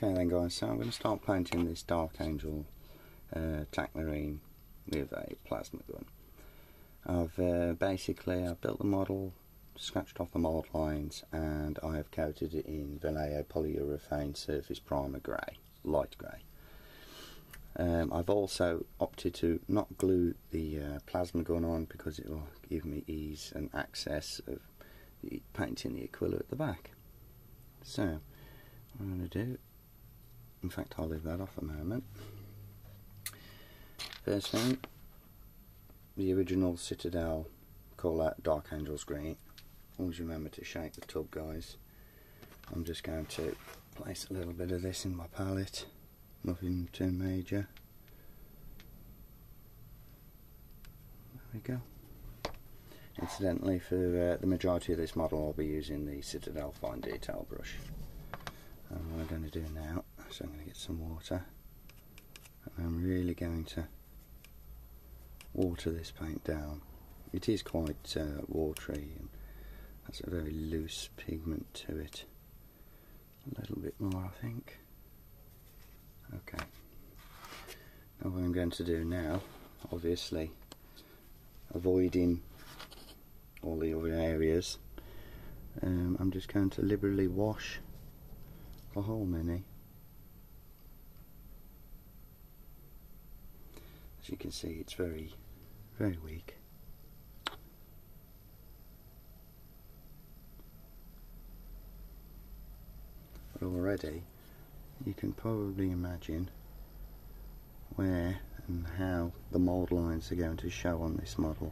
Okay then guys, so I'm going to start painting this Dark Angel taclarine with a plasma gun. I've built the model, scratched off the mould lines, and I have coated it in Vallejo polyurethane surface primer grey, light grey. I've also opted to not glue the plasma gun on because it will give me ease and access of painting the Aquila at the back. So what I'm going to do, in fact I'll leave that off a moment. First thing, the original Citadel colour Dark Angel's green. Always remember to shake the tub, guys. I'm just going to place a little bit of this in my palette, nothing too major. There we go. Incidentally, for the majority of this model I'll be using the Citadel fine detail brush. And what I'm going to do now, so I'm going to get some water, and I'm really going to water this paint down. It is quite watery, and that's a very loose pigment to it. A little bit more, I think. Okay. Now what I'm going to do now, obviously avoiding all the other areas, I'm just going to liberally wash the whole mini. As you can see, it's very, very weak. But already you can probably imagine where and how the mould lines are going to show on this model.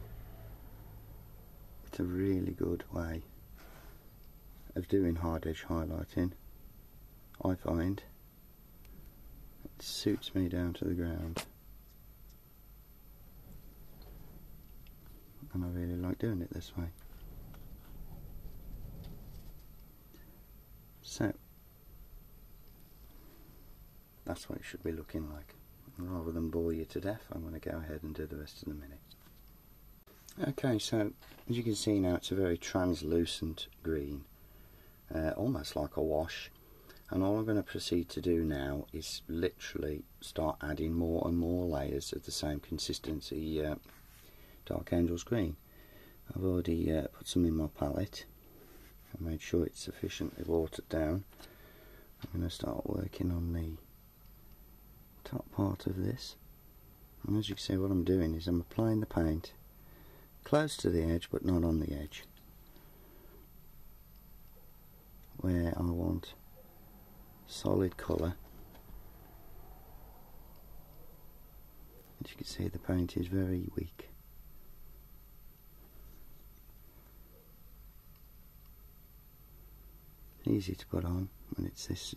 It's a really good way of doing hard edge highlighting, I find. It suits me down to the ground, and I really like doing it this way. So that's what it should be looking like. And rather than bore you to death, I'm going to go ahead and do the rest of the mini. Okay, so as you can see now, it's a very translucent green, almost like a wash. And all I'm going to proceed to do now is literally start adding more and more layers of the same consistency Dark Angel's green. I've already put some in my palette and made sure it's sufficiently watered down. I'm going to start working on the top part of this, and as you can see, what I'm doing is I'm applying the paint close to the edge but not on the edge, where I want solid colour. As you can see, the paint is very weak. Easy to put on when it's this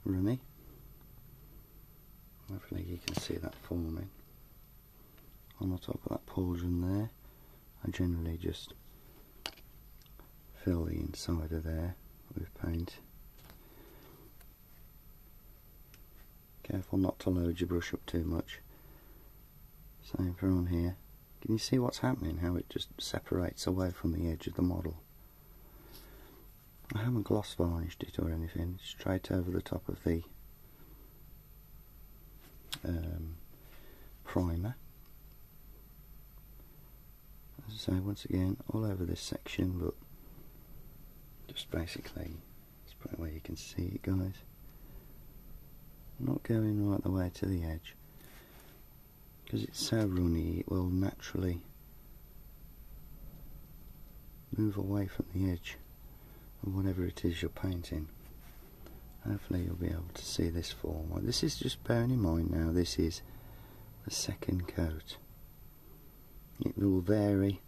runny. Hopefully you can see that forming on the top of that pauldron there. I generally just fill the inside of there with paint. Careful not to load your brush up too much. Same for on here. Can you see what's happening? How it just separates away from the edge of the model. I haven't gloss varnished it or anything, straight over the top of the primer. As I say, once again, all over this section, but just basically, let's put it where you can see it, guys. Not going right the way to the edge, because it's so runny, it will naturally move away from the edge of whatever it is you're painting. Hopefully you'll be able to see this form. This is, just bearing in mind now, this is the second coat. It will vary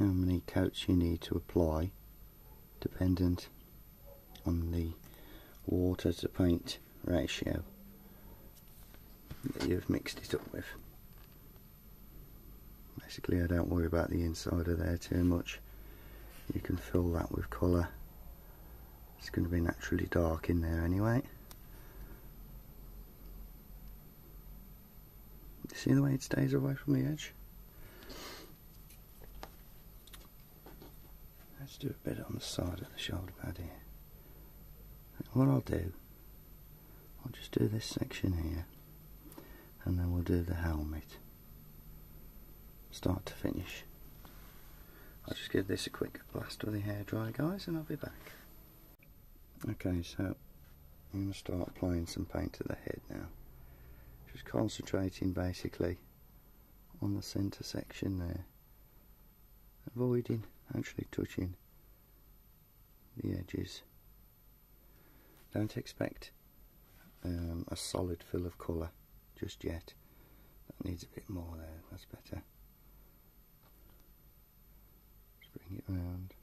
how many coats you need to apply, dependent on the water to paint ratio that you've mixed it up with. Basically, I don't worry about the inside of there too much. You can fill that with colour. It's going to be naturally dark in there anyway. You see the way it stays away from the edge? Let's do a bit on the side of the shoulder pad here. What I'll do, I'll just do this section here, and then we'll do the helmet, start to finish. I'll just give this a quick blast with the hairdryer, guys, and I'll be back. Okay, so I'm going to start applying some paint to the head now. Just concentrating basically on the centre section there, avoiding actually touching the edges. Don't expect a solid fill of colour just yet. That needs a bit more there, that's better. Just bring it round.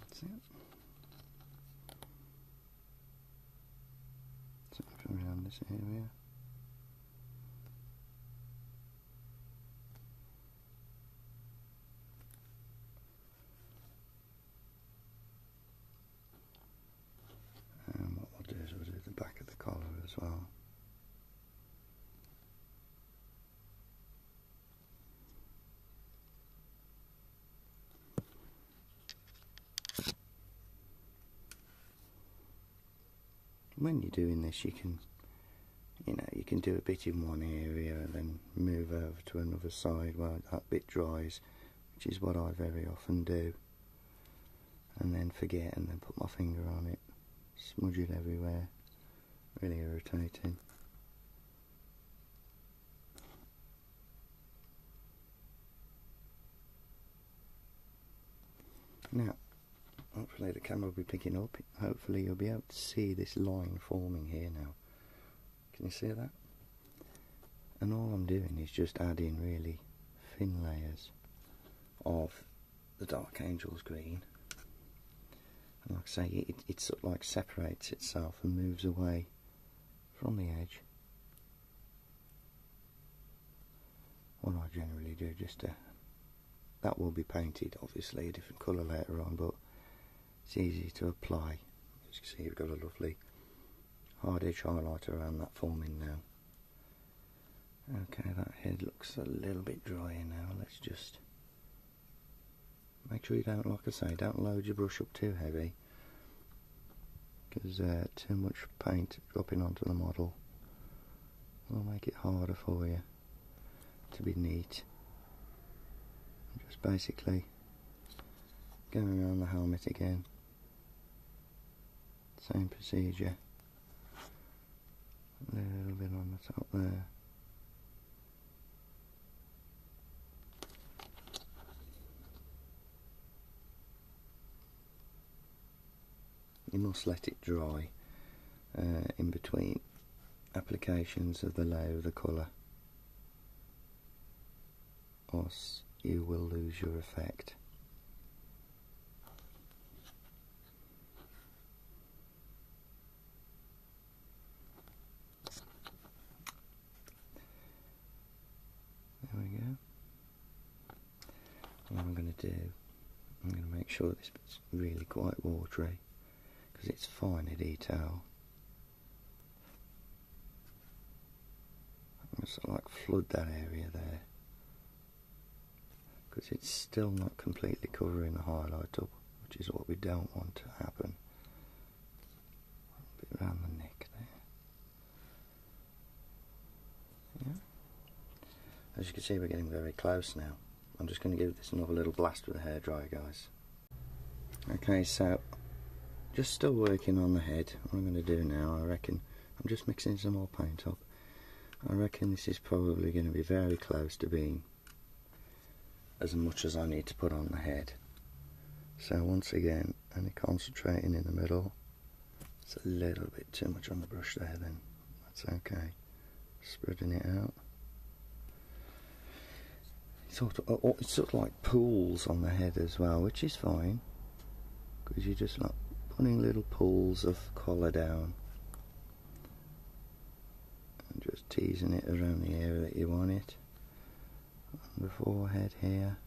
That's it. Something around this area. And what we'll do is we'll do the back of the collar as well. When you're doing this, you can do a bit in one area and then move over to another side while that bit dries, which is what I very often do, and then forget and then put my finger on it, smudge it everywhere. Really irritating. Now, hopefully the camera will be picking up. Hopefully you'll be able to see this line forming here now. Can you see that? And all I'm doing is just adding really thin layers of the Dark Angel's green. And like I say, it sort of like separates itself and moves away from the edge. What I generally do, that will be painted, obviously a different colour later on, but it's easy to apply. As you can see, you've got a lovely hard edge highlighter around that forming now. Okay, that head looks a little bit drier now. Let's just make sure you don't, like I say, don't load your brush up too heavy, because too much paint dropping onto the model will make it harder for you to be neat. Just basically going around the helmet again, same procedure, a little bit on the top there. You must let it dry in between applications of the layer of the colour, or else you will lose your effect. There we go. What I'm going to do, I'm going to make sure this bit's really quite watery, because it's finer detail. I'm going to sort of like flood that area there, because it's still not completely covering the highlight up, which is what we don't want to happen. A bit around the neck there. Yeah. As you can see, we're getting very close now. I'm just going to give this another little blast with a hairdryer, guys. Okay, so just still working on the head. What I'm going to do now, I reckon, I'm just mixing some more paint up. I reckon this is probably going to be very close to being as much as I need to put on the head. So once again, only concentrating in the middle. It's a little bit too much on the brush there, then that's okay. Spreading it out. It's sort of like pools on the head as well, which is fine, because you're just like putting little pools of colour down and just teasing it around the area that you want it. On the forehead here,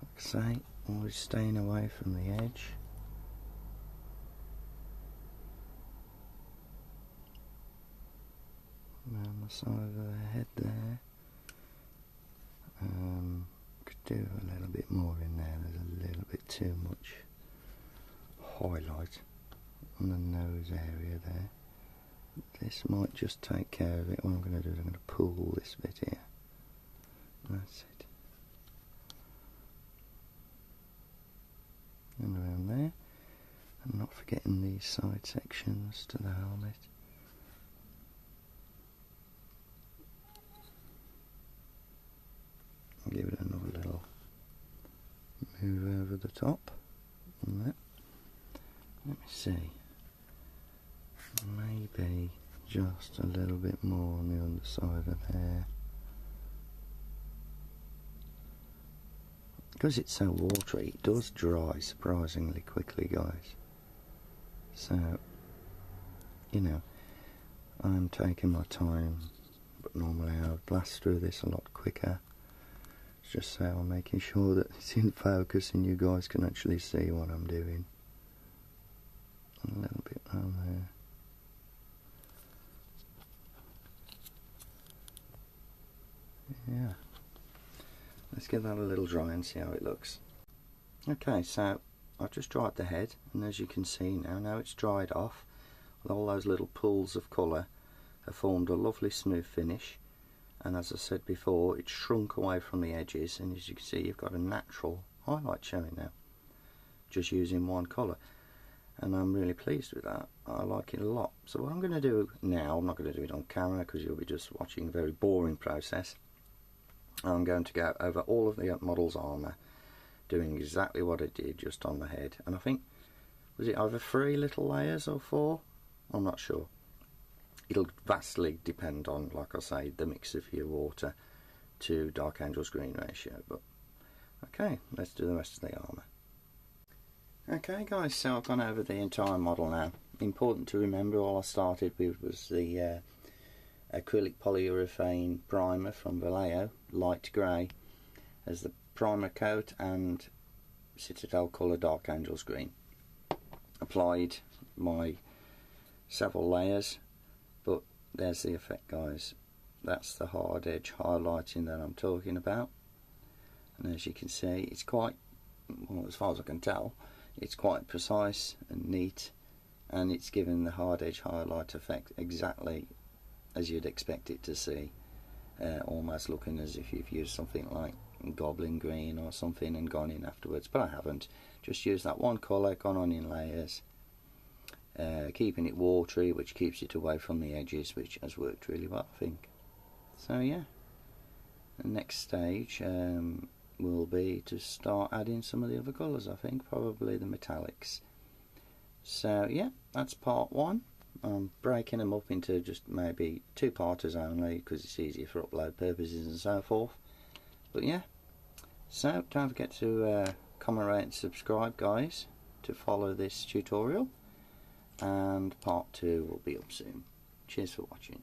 like I say, always staying away from the edge. around the side of the head there. Could do a little bit more in there. There's a little bit too much highlight on the nose area there. This might just take care of it. What I'm going to do is I'm going to pull this bit here. That's it. And around there. And not forgetting these side sections to the helmet. I'll give it another little move over the top. And that. Let me see. Maybe just a little bit more on the underside of there. Because it's so watery, it does dry surprisingly quickly, guys. So, you know, I'm taking my time, but normally I would blast through this a lot quicker. It's just so I'm making sure that it's in focus and you guys can actually see what I'm doing. A little bit around there. Yeah. Let's give that a little dry and see how it looks. Okay, so I've just dried the head, and as you can see now it's dried off. All those little pools of colour have formed a lovely smooth finish, and as I said before, it's shrunk away from the edges, and as you can see you've got a natural highlight showing now, just using one colour. And I'm really pleased with that. I like it a lot. So what I'm going to do now, I'm not going to do it on camera because you'll be just watching a very boring process. I'm going to go over all of the model's armour, doing exactly what I did just on the head. And I think, was it over 3 little layers or 4? I'm not sure. It'll vastly depend on, like I say, the mix of your water to Dark Angel's green ratio. But okay, let's do the rest of the armour. Okay guys, so I've gone over the entire model now. Important to remember, all I started with was the acrylic polyurethane primer from Vallejo, light grey, as the primer coat, and Citadel colour Dark Angel's green. Applied my several layers, but there's the effect, guys. That's the hard edge highlighting that I'm talking about. And as you can see, it's quite, well, as far as I can tell, it's quite precise and neat, and it's given the hard edge highlight effect exactly as you'd expect it to see, almost looking as if you've used something like goblin green or something and gone in afterwards, but I haven't. Just used that one colour, gone on in layers, keeping it watery, which keeps it away from the edges, which has worked really well, I think. So yeah, the next stage will be to start adding some of the other colours, I think, probably the metallics. So yeah, that's part 1. I'm breaking them up into just maybe 2-parters only because it's easier for upload purposes and so forth. But yeah, so don't forget to comment, rate and subscribe, guys, to follow this tutorial, and part 2 will be up soon. Cheers for watching.